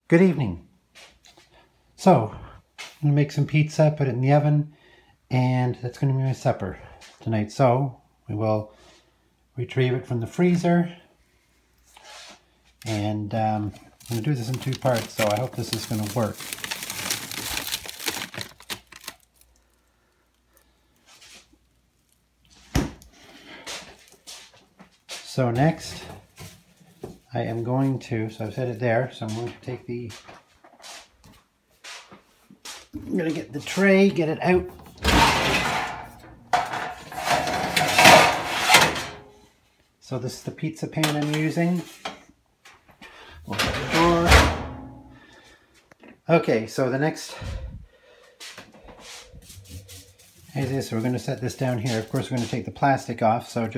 Good evening. So, I'm going to make some pizza, put it in the oven, and that's going to be my supper tonight. So, we will retrieve it from the freezer, and I'm going to do this in two parts, so I hope this is going to work. So next, I am going to, so I've set it there, so I'm going to take the, I'm going to get the tray, get it out. So this is the pizza pan I'm using. Open the door. Okay, so the next is this. We're going to set this down here. Of course, we're going to take the plastic off, so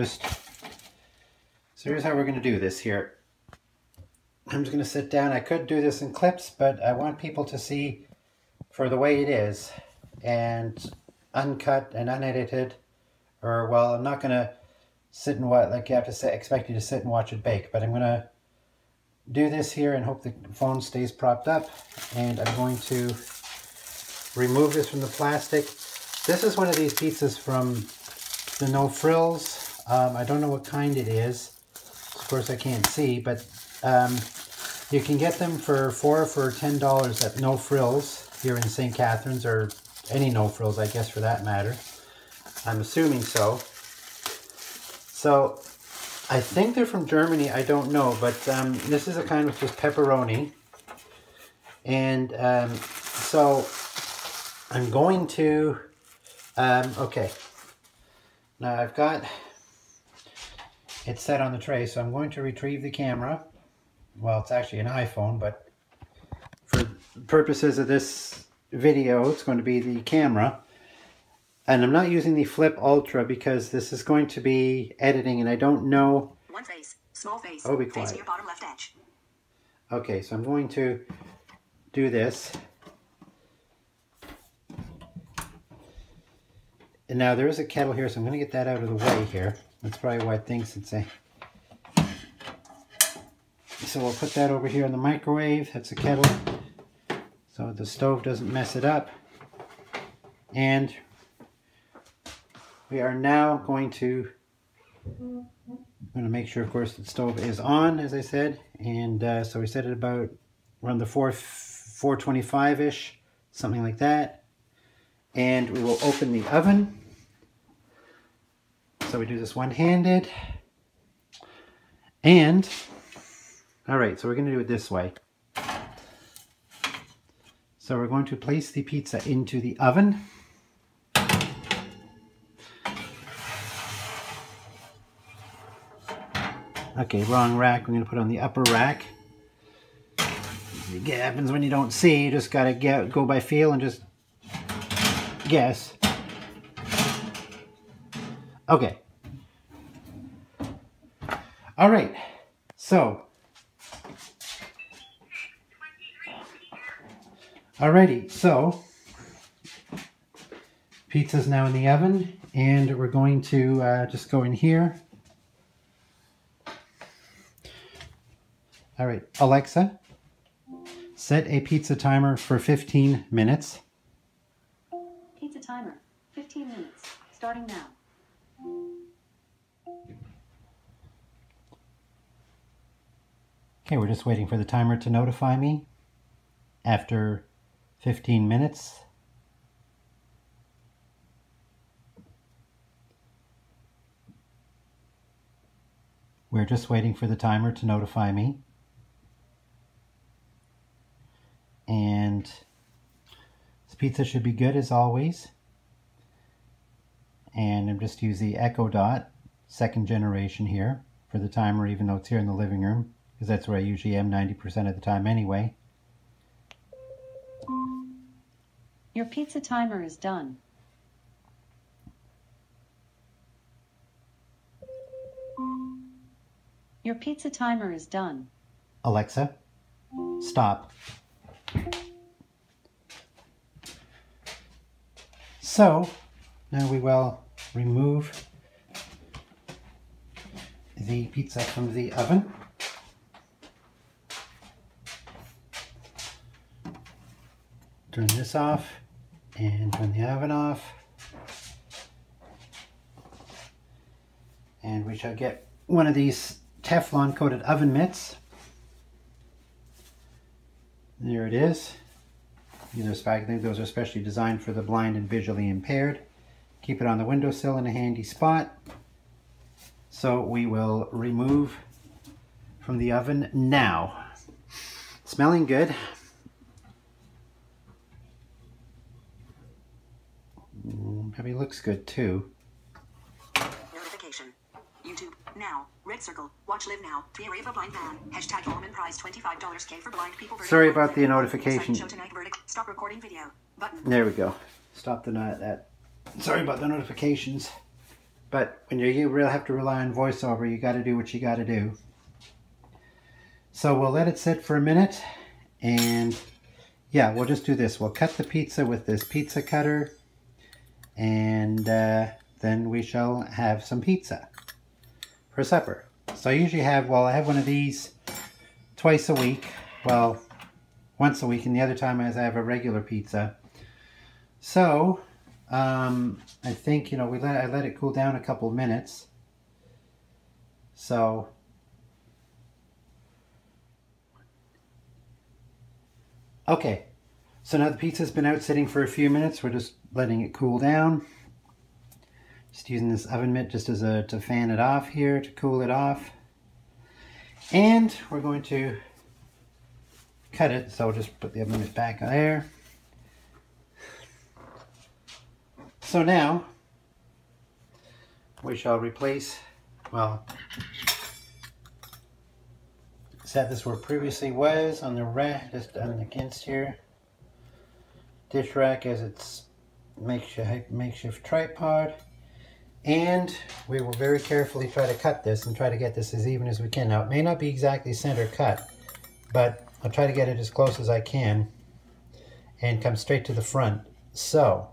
here's how we're going to do this here. I'm just going to sit down. I could do this in clips, but I want people to see for the way it is, and uncut and unedited, or, well, I'm not going to sit and watch, like you have to say, expect you to sit and watch it bake, but I'm going to do this here and hope the phone stays propped up, and I'm going to remove this from the plastic. This is one of these pizzas from the No Frills. I don't know what kind it is. Of course I can't see, but you can get them for $4 or $10 at No Frills here in St. Catharines, or any No Frills, I guess, for that matter. I'm assuming so. So I think they're from Germany. I don't know, but this is a kind with just pepperoni, and so I'm going to okay. Now I've got it's set on the tray, so I'm going to retrieve the camera. Well, it's actually an iPhone, but for purposes of this video, it's going to be the camera. And I'm not using the Flip Ultra because this is going to be editing, and I don't know. One face, small face, oh, be quiet. face near bottom left edge. Okay, so I'm going to do this. And now there is a kettle here, so I'm going to get that out of the way here. That's probably why it thinks it's a... So we'll put that over here in the microwave. That's a kettle, so the stove doesn't mess it up. And we are now going to make sure, of course, the stove is on, as I said. And so we set it about around the 425-ish, something like that. And we will open the oven. So we do this one-handed. And, all right, so we're going to do it this way. So we're going to place the pizza into the oven. Okay, wrong rack. We're going to put it on the upper rack. It happens when you don't see. You just got to go by feel and just guess. Okay. All right. So. Alrighty. So. Pizza's now in the oven, and we're going to just go in here. All right, Alexa, set a pizza timer for 15 minutes. Pizza timer, 15 minutes, starting now. Okay, we're just waiting for the timer to notify me after 15 minutes. We're just waiting for the timer to notify me. And this pizza should be good as always. And I'm just using the Echo Dot, second generation here, for the timer, even though it's here in the living room, because that's where I usually am 90% of the time anyway. Your pizza timer is done. Your pizza timer is done. Alexa, stop. So, now we will remove the pizza from the oven. turn this off and turn the oven off. And we shall get one of these Teflon coated oven mitts. There it is. I think those are specially designed for the blind and visually impaired. Keep it on the windowsill in a handy spot. So we will remove from the oven now. Smelling good. Probably looks good too. Notification. YouTube. Now. Red circle. Watch live now. Theory of a blind man. Hashtag Holman prize $25 K for blind people. Sorry about the notification. Show tonight verdict. Stop recording video. Button. There we go. Stop that. Sorry about the notifications. But when you really have to rely on voiceover, you got to do what you got to do. So we'll let it sit for a minute. And yeah, we'll just do this. We'll cut the pizza with this pizza cutter. And then we shall have some pizza for supper. So I usually have, I have one of these twice a week. Well, once a week, and the other time I have a regular pizza. So I think, I let it cool down a couple of minutes. So okay, so now the pizza's been out sitting for a few minutes. We're just letting it cool down. Just using this oven mitt just as to fan it off here, to cool it off. And we're going to cut it. So we'll just put the oven mitt back there. So now we shall replace, set this where it previously was on the rack, just on against here. Dish rack as its makeshift tripod. And we will very carefully try to cut this and try to get this as even as we can. Now, it may not be exactly center cut, but I'll try to get it as close as I can and come straight to the front. So,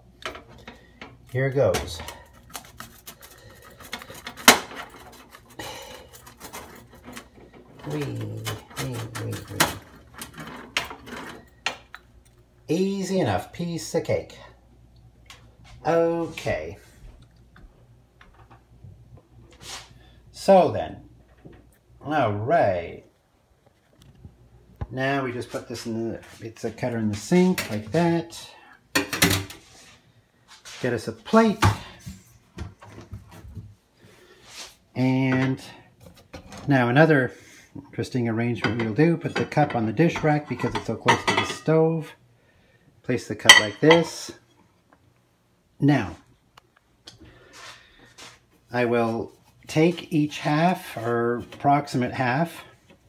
here goes. Easy enough, piece of cake. Okay. So then, all right. Now we just put this in the pizza cutter in the sink like that. Get us a plate. And now another interesting arrangement we'll do, put the cup on the dish rack because it's so close to the stove. Place the cup like this. Now, I will take each half, or approximate half,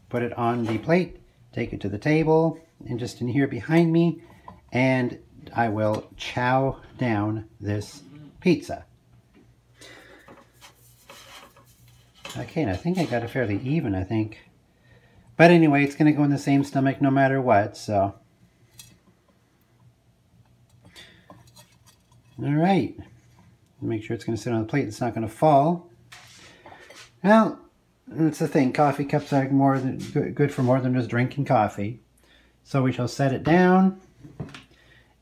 put it on the plate, take it to the table, and just in here behind me, and I will chow down this pizza. Okay, and I think I got it fairly even, I think. But anyway, it's going to go in the same stomach no matter what, so. Alright. Make sure it's going to sit on the plate, it's not going to fall. Well, that's the thing. Coffee cups are good for more than just drinking coffee. So we shall set it down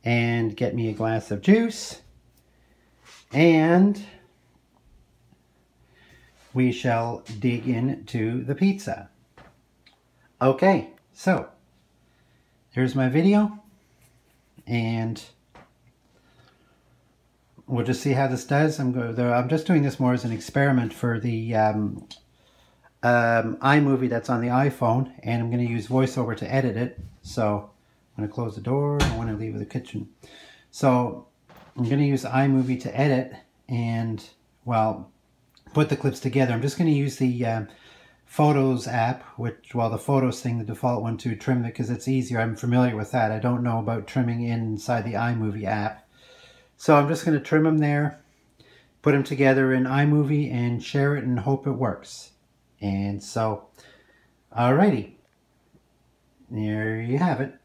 and get me a glass of juice. And we shall dig into the pizza. Okay, so here's my video. And we'll just see how this does. I'm just doing this more as an experiment for the iMovie that's on the iPhone, and I'm going to use VoiceOver to edit it. So I'm going to close the door. I want to leave the kitchen. So I'm going to use iMovie to edit and, put the clips together. I'm just going to use the Photos app, the Photos thing, the default one, to trim it because it's easier. I'm familiar with that. I don't know about trimming inside the iMovie app. So I'm just going to trim them there, put them together in iMovie, and share it and hope it works. And so, alrighty, there you have it.